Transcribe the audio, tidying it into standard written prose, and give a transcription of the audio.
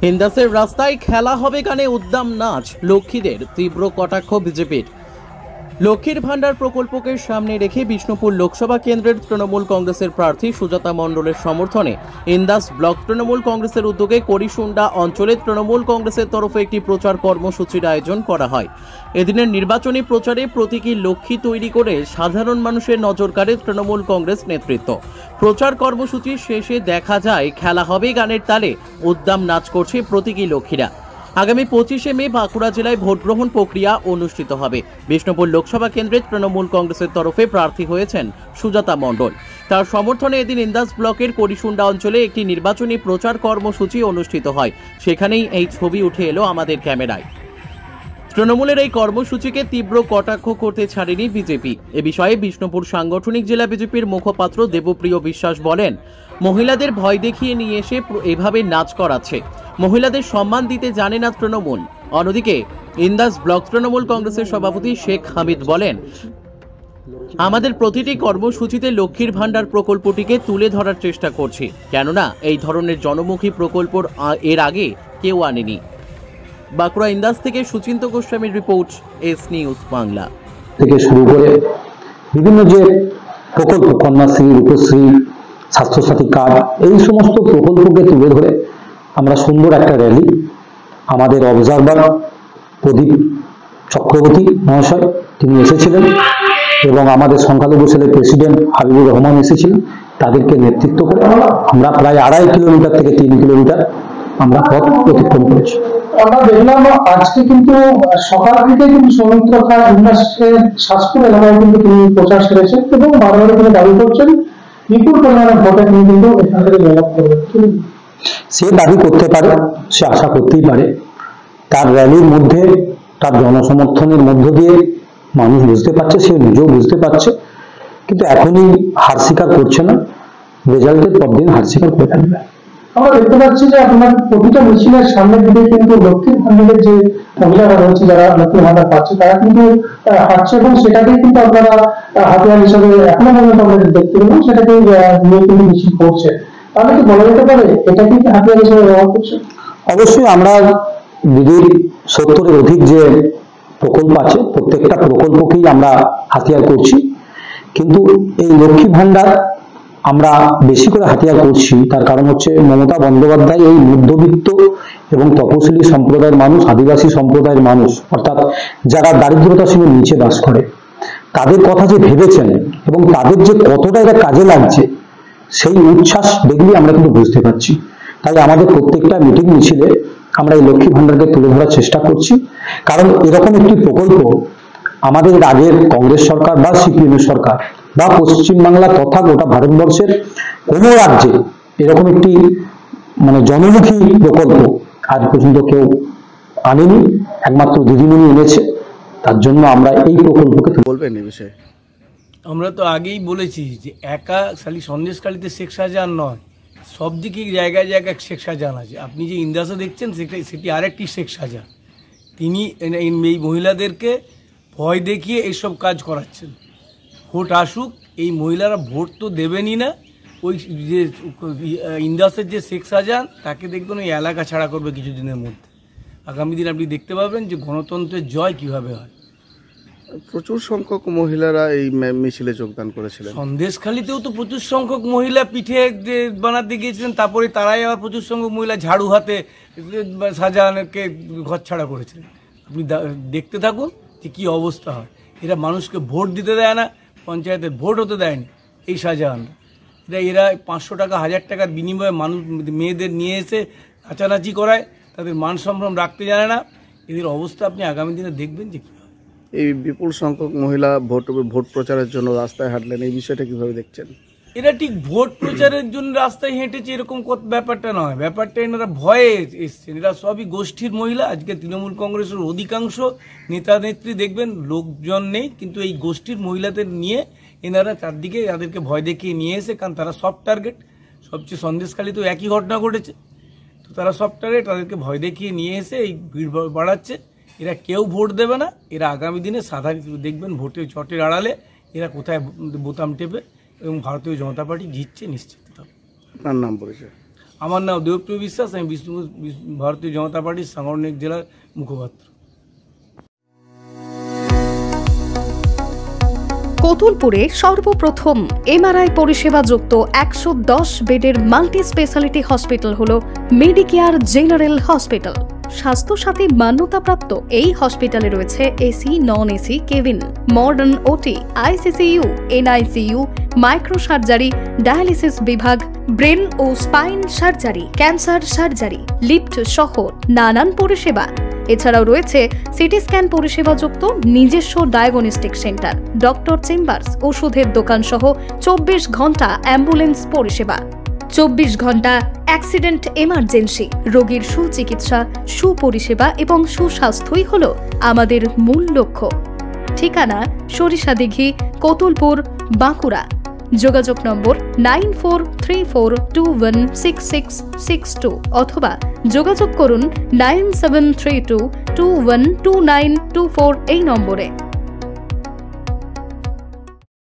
ইন্দাসের রাস্তায় খেলা হবে গানে উদ্দাম নাচ, লক্ষ্মীদের তীব্র কটাক্ষ বিজেপির। লক্ষ্মীর ভান্ডার প্রকল্পকে সামনে রেখে বিষ্ণুপুর লোকসভা কেন্দ্রের তৃণমূল কংগ্রেসের প্রার্থী সুজাতা মণ্ডলের সমর্থনে ইন্দাস ব্লক তৃণমূল কংগ্রেসের উদ্যোগে করিসুন্ডা অঞ্চলে তৃণমূল কংগ্রেসের তরফে একটি প্রচার কর্মসূচির আয়োজন করা হয়। এদিনের নির্বাচনী প্রচারে প্রতীকী লক্ষ্মী তৈরি করে সাধারণ মানুষের নজর কাড়ে তৃণমূল কংগ্রেস নেতৃত্ব। প্রচার কর্মসূচির শেষে দেখা যায় খেলা হবে গানের তালে, উদ্দাম নাচ করছে প্রতীকী লক্ষ্মীরা। আগামী 25শে মে বাঁকুড়া জেলায় ভোট গ্রহণ প্রক্রিয়া অনুষ্ঠিত হবে। বিষ্ণুপুর লোকসভা কেন্দ্রে তৃণমূল কংগ্রেসের তরফে প্রার্থী হয়েছেন সুজাতা মণ্ডল। তার সমর্থনে এদিন ইন্দাস ব্লকের করিসুন্ডা অঞ্চলে একটি নির্বাচনী প্রচার কর্মসূচি অনুষ্ঠিত হয়। সেখানেই এই ছবি উঠে এলো আমাদের ক্যামেরায়। তৃণমূলের এই কর্মসূচিকে তীব্র কটাক্ষ করতে ছাড়েনি বিজেপি। এ বিষয়ে বিষ্ণুপুর সাংগঠনিক জেলা বিজেপির মুখপাত্র দেবপ্রিয় বিশ্বাস বলেন, মহিলাদের ভয় দেখিয়ে নিয়ে এসে এভাবে নাচ করাচ্ছে। মহিলাদের সম্মান দিতে জানে না তৃণমূল। অন্যদিকে ইন্দাস ব্লক তৃণমূল কংগ্রেসের সভাপতি শেখ হামিদ বলেন, আমাদের প্রতিটি কর্মসূচিতে লক্ষ্মীর ভান্ডার প্রকল্পটিকে তুলে ধরার চেষ্টা করছি, কেননা এই ধরনের জনমুখী প্রকল্প এর আগে কেউ আনেনি। বাঁকুড়া ইন্দাস থেকে সুচিন্ত গোস্বামীর রিপোর্ট, এস নিউজ বাংলা। থেকে শুরু করে বিভিন্ন যে প্রকল্প, কন্যাশ্রী, রূপশ্রী, স্বাস্থ্যসাথী কার্ড, এই সমস্ত প্রকল্পকে তুলে ধরে আমরা সুন্দর একটা র্যালি, আমাদের অবজারভার প্রদীপ চক্রবর্তী মহাশয় তিনি এসেছিলেন এবং আমাদের সংখ্যালঘু সেলের প্রেসিডেন্ট হাবিবুর রহমান এসেছিলেন। তাদেরকে নেতৃত্ব করে আমরা প্রায় 2.5 কিলোমিটার থেকে 3 কিলোমিটার আমরা পথ অতিক্রম করেছি। আমরা দেখলাম আজকে কিন্তু সকাল থেকে কিন্তু সৌমিত্র খান ইন্ডাস্ট্রিয়াল শাসপুর এলাকায় কিন্তু তিনি প্রচার সেরেছেন এবং বারবার তিনি দাবি করছেন বিপুল পরিমাণে ভোটে তিনি কিন্তু এখান থেকে জয়লাভ করবেন। সে দাবি করতে পারে, সে আশা করতেই পারে। তার র্যালির মধ্যে, তার জনসমর্থনের মধ্য দিয়ে মানুষ বুঝতে পারছে, সে নিজেও বুঝতে পারছে, কিন্তু এখনই হার স্বীকার করছে না। রেজাল্টের পর দিন হার স্বীকার করে ফেলবে। আমরা দেখতে পাচ্ছি যে আপনার প্রতিটা মিছিলের সামনের দিকে কিন্তু লক্ষ্মীর ভান্ডারের যে মহিলারা রয়েছে, যারা লক্ষ্মীর ভান্ডার পাচ্ছে, তারা কিন্তু হাঁটছে এবং সেটাকেই কিন্তু আপনারা হাতিয়ার হিসেবে এখনো পর্যন্ত আমাদের দেখতে পেলাম, সেটাকে নিয়ে কিন্তু মিছিল করছে। তাহলে কি বলা যেতে পারে এটা কিন্তু হাতিয়ার হিসেবে ব্যবহার করছে? অবশ্যই আমরা দিদির 70-এর অধিক যে প্রকল্প আছে, প্রত্যেকটা প্রকল্পকেই আমরা হাতিয়ার করছি, কিন্তু এই লক্ষ্মী ভান্ডার আমরা বেশি করে হাতিয়ার করছি। তার কারণ হচ্ছে মমতা বন্দ্যোপাধ্যায় এই মধ্যবিত্ত এবং তপশিলি সম্প্রদায়ের মানুষ, আদিবাসী সম্প্রদায়ের মানুষ, অর্থাৎ যারা দারিদ্রতা সীমার নিচে বাস করে, তাদের কথা যে ভেবেছেন এবং তাদের যে কতটা এটা কাজে লাগছে, সেই উচ্ছ্বাস দেখলেই আমরা কিন্তু বুঝতে পারছি। তাই আমাদের প্রত্যেকটা মিটিং মিছিলে আমরা এই লক্ষ্মী ভান্ডারকে তুলে ধরার চেষ্টা করছি, কারণ এরকম একটি প্রকল্প আমাদের আগের কংগ্রেস সরকার বা সিপিএমের সরকার বা পশ্চিমবাংলা তথা গোটা ভারতবর্ষের কোন রাজ্যে এরকম একটি জনমুখী প্রকল্প আজ পর্যন্ত কেউ আনেনি, একমাত্র দিদিমণি এনেছে। তার জন্য আমরা এই প্রকল্পকে বলবেন এই বিষয়ে। আমরা তো আগেই বলেছি যে একা খালি সন্দেশখালীতে শেখ শাহজাহান নয়, সব দিকে জায়গায় জায়গায় শেখ শাহজাহান আছে। আপনি যে ইন্দাসে দেখছেন সেটি আরেকটি শেখ শাহজাহান। তিনি এই মহিলাদেরকে ভয় দেখিয়ে এইসব কাজ করাচ্ছেন। ভোট আসুক, এই মহিলারা ভোট তো দেবেনই না। ওই যে ইন্দাসের যে শেখ শাহজাহান, তাকে দেখবেন ওই এলাকা ছাড়া করবে কিছুদিনের মধ্যে। আগামী দিন আপনি দেখতে পাবেন যে গণতন্ত্রের জয় কিভাবে হয়। প্রচুর সংখ্যক মহিলারা এই মিছিলে যোগদান করেছিলেন। সন্দেশখালীতেও তো প্রচুর সংখ্যক মহিলা পিঠে বানাতে গিয়েছিলেন, তারপরে তারাই আবার প্রচুর সংখ্যক মহিলা ঝাড়ু হাতে শাহজাহানকে ঘর ছাড়া করেছিলেন। আপনি দেখতে থাকুন যে কী অবস্থা হয়। এরা মানুষকে ভোট দিতে দেয় না, পঞ্চায়েতে ভোট হতে দেয়নি এই শাহজাহানরা। এরা 500 টাকা 1000 টাকার বিনিময়ে মেয়েদের নিয়ে এসে নাচানাচি করায়, তাদের মান সম্ভ্রম রাখতে জানে না। এদের অবস্থা আপনি আগামী দিনে দেখবেন যে কী হয়। এই বিপুল সংখ্যক মহিলা ভোট প্রচারের জন্য রাস্তায় হাঁটলেন, এই বিষয়টা কিভাবে দেখছেন? এরা ঠিক ভোট প্রচারের জন্য রাস্তায় হেঁটেছে এরকম ব্যাপারটা নয়। ব্যাপারটা এনারা ভয়ে এসছেন। এরা সবই গোষ্ঠীর মহিলা। আজকে তৃণমূল কংগ্রেসের অধিকাংশ নেতা নেত্রী দেখবেন লোকজন নেই, কিন্তু এই গোষ্ঠীর মহিলাদের নিয়ে এনারা চারদিকে তাদেরকে ভয় দেখিয়ে নিয়ে এসে, কারণ তারা সব টার্গেট। সবচেয়ে সন্দেশখালীতেও একই ঘটনা ঘটেছে, তো তারা সব টার্গেট। তাদেরকে ভয় দেখিয়ে নিয়ে এসে এই ভিড় বাড়াচ্ছে। এরা কেউ ভোট দেবে না। এরা আগামী দিনে সাধারণ দেখবেন ভোটের চটের আড়ালে এরা কোথায় বোতাম টেপে এবং ভারতীয় জনতা পার্টি জিতছে নিশ্চিত। আপনার নাম পরিচয়? আমার নাম দেবপ্রিয় বিশ্বাস, আমি বিষ্ণুপুর ভারতীয় জনতা পার্টির সাংগঠনিক জেলার মুখপাত্র। কতুলপুরে সর্বপ্রথম এমআরআই পরিষেবা যুক্ত 110 বেডের মাল্টি স্পেশালিটি হসপিটাল হল মেডিকেয়ার জেনারেল হসপিটাল। স্বাস্থ্যসাথী মান্যতাপ্রাপ্ত এই হসপিটালে রয়েছে AC, non AC cabin, modern OT, ICCU, NICU, micro surgery, dialysis বিভাগ, ব্রেন ও spine surgery, cancer surgery, lift সহ নানান পরিষেবা। এছাড়াও রয়েছে সিটি স্ক্যান পরিষেবা যুক্ত নিজস্ব ডায়াগনস্টিক সেন্টার, ডক্টর চেম্বার্স, ওষুধের দোকান সহ 24 ঘন্টা অ্যাম্বুলেন্স পরিষেবা। 24 ঘন্টা অ্যাক্সিডেন্ট এমার্জেন্সি, রোগীর সুচিকিৎসা, সুপরিষেবা এবং সুস্বাস্থ্যই হল আমাদের মূল লক্ষ্য। ঠিকানা সরিষাদিঘি, কতুলপুর, বাঁকুড়া। যোগাযোগ নম্বর 9434216662 অথবা যোগাযোগ করুন 9732212924 এই নম্বরে।